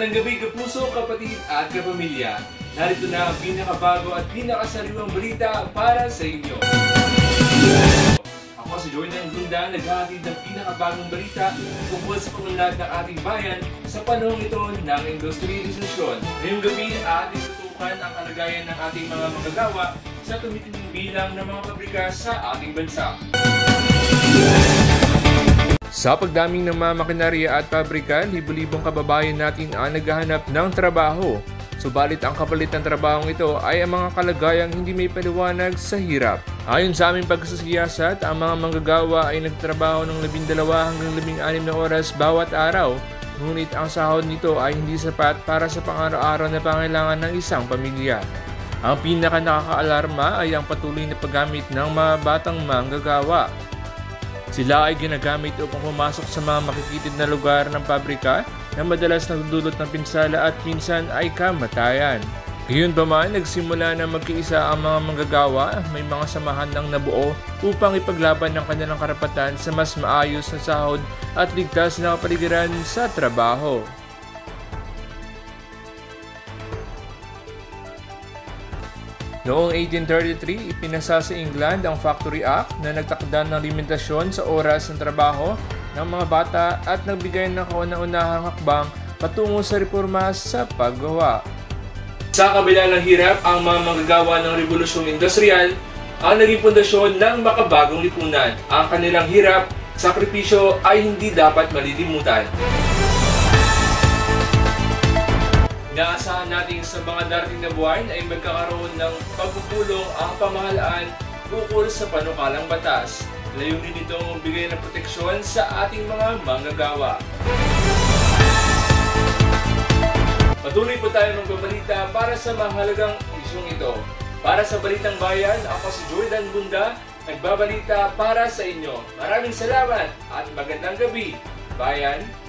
Magandang gabi kapuso, kapatid at kapamilya. Narito na ang pinakabago at pinakasariwang balita para sa inyo. Ako si Jordan Gunda, naghahatid ng pinakabagong balita tungkol sa pagunlad ng ating bayan sa panahong ito ng industrialisasyon. Ngayong gabi, ating tutukan ang kalagayan ng ating mga manggagawa sa tumitinding bilang ng mga pabrika sa ating bansa. Sa pagdaming ng mga makinarya at pabrika, libo-libong kababayan natin ang naghahanap ng trabaho. Subalit ang kapalit ng trabahong ito ay ang mga kalagayang hindi may paliwanag sa hirap. Ayon sa aming pagsasiyasat, ang mga manggagawa ay nagtrabaho ng 12 hanggang 16 na oras bawat araw. Ngunit ang sahod nito ay hindi sapat para sa pang-araw-araw na pangailangan ng isang pamilya. Ang pinaka-nakakaalarma ay ang patuloy na paggamit ng mga batang manggagawa. Sila ay ginagamit upang pumasok sa mga makikitid na lugar ng pabrika na madalas nagdudulot ng pinsala at minsan ay kamatayan. Gayunpaman, nagsimula na magkaisa ang mga manggagawa, may mga samahan ng nabuo upang ipaglaban ang kanilang karapatan sa mas maayos na sahod at ligtas na kapaligiran sa trabaho. Noong 1833, ipinasa sa England ang Factory Act na nagtakda ng limitasyon sa oras ng trabaho ng mga bata at nagbigay ng kauna-unahang hakbang patungo sa reforma sa paggawa. Sa kabila ng hirap, ang mga manggagawa ng Rebolusyong Industrial ang naging pundasyon ng makabagong lipunan. Ang kanilang hirap, sakripisyo ay hindi dapat malilimutan. Inaasahan natin sa mga darating na buwan ay magkakaroon ng pagpupulong ang pamahalaan ukol sa panukalang batas. Layunin nitong bigay ng proteksyon sa ating mga manggagawa. Patuloy po tayo magbabalita para sa mahalagang isyong ito. Para sa Balitang Bayan, ako si Jordan Gunda, nagbabalita para sa inyo. Maraming salamat at magandang gabi, Bayan!